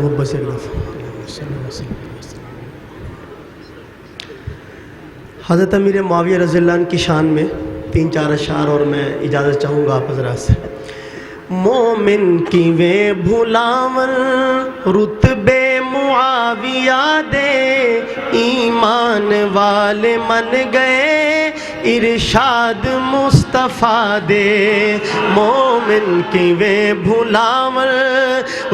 محبت سے حضرت امیر معاویہ رضی اللہ عنہ کی شان میں 3-4 اشعار اور میں اجازت چاہوں گا آپ حضرات سے۔ مومن کی وے بھلاون رتبے معاویہ دے، ایمان والے من گئے ارشاد مصطفیٰ دے۔ مومن کی وے بھلاون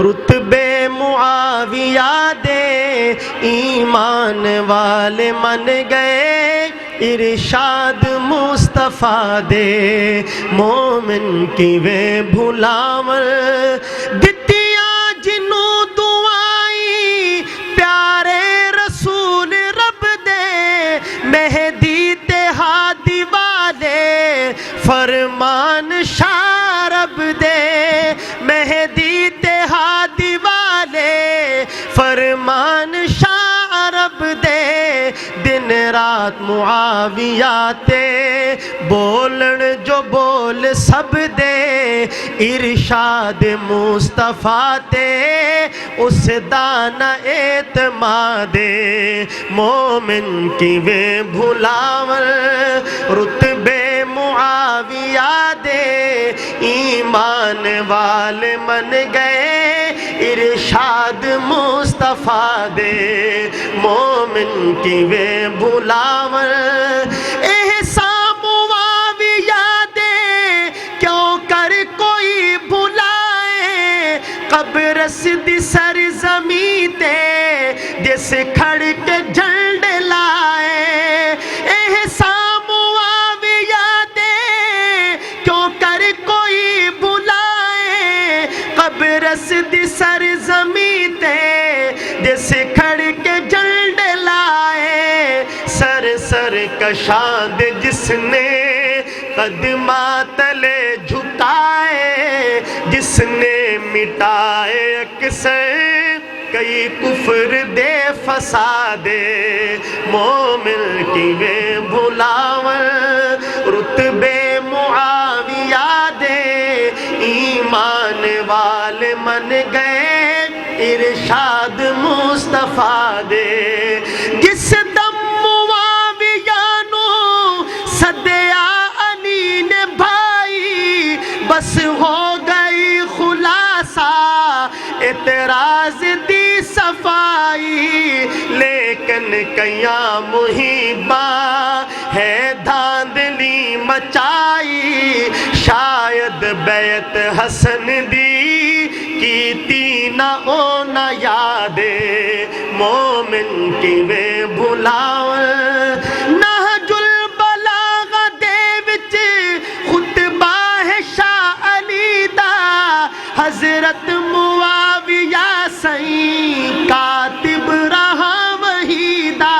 رتبے معاویہ دے، ایمان والے من گئے ارشاد مصطفیٰ دے۔ مومن کی وے بھلاور دتیاں جنوں دعائیں پیارے رسول رب دے، مہدی تے ہادی والے فرمان شاہ رب دے، مہدی تے ہادی والے فرمان شاہ رب دے۔ دن رات معاویہ تے بولن جو بول سب دے، ارشاد مصطفیٰ تے اس دانا اعتماد۔ مومن کی وے بھلاور رتبے معاویہ دے، ایمان والے من گئے ارشاد مصطفیٰ دے۔ مومن کی وے بھلاور احسان معاویہ دے، کیوں کر کوئی بھلائے قبر سدی سرزمین تے جس کھڑ کے جھنڈے لائے۔ احسان معاویہ دے، کیوں کر کوئی بھلائے قبر سدی سرزمین تے جس کھڑ کے جھنڈے لائے۔ سر سر کشاد جس نے قدمات تلے جھکائے، جس نے مٹائے اکثر کئی کفر دے فساد۔ مومن کی وے بھلاور رتبے معاویہ دے، ایمان والے من گئے ارشاد مصطفیٰ دے۔ جس دم معاویہ نو صدیا علی نے بھائی، بس ہو گئی خلاصہ اعتراض دی صفائی۔ لیکن کیا محبہ ہے دھاندلی مچائی، شاید بیعت حسن دی کیتی نہ او نہ یادے۔ مومن کی وے بھلاور نہج البلاغہ دے وچ خطبہ ہے شاہ علی دا، حضرت معاویہ سائیں کاتب رہا وہی دا۔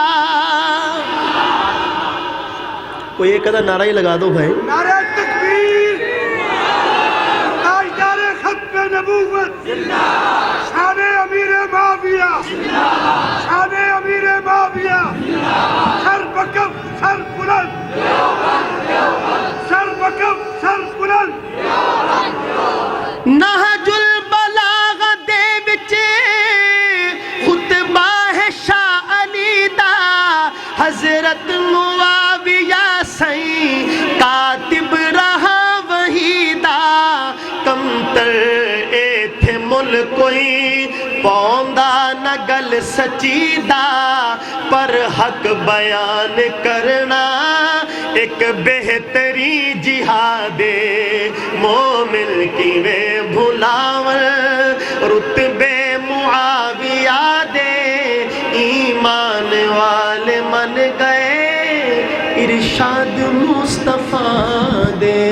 کوئی ایک ادھر نعرہ ہی لگا دو بھائی۔ نعرہ تکبیر، تاجدار ختم نبوت، شان امیر معاویہ، شان امیر معاویہ، سر بکف سر بلند، سر بکف سر بلند۔ نہج البلاغہ دے وچ خطبہ ہے شاہ علی دا، حضرت معاویہ سائیں کاتب رہا وہی دا۔ کم تر اے تھے مل کوئی پوندا نہ گل سچی دا، پر حق بیان کرنا ایک بہتری جہاد۔ مومن کی وے بھلاور رتبے معاویہ دے، ایمان والے من گئے ارشاد مصطفیٰ دے۔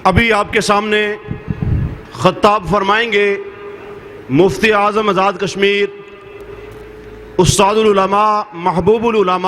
ابھی آپ کے سامنے خطاب فرمائیں گے مفتی اعظم آزاد کشمیر، استاد العلماء محبوب العلماء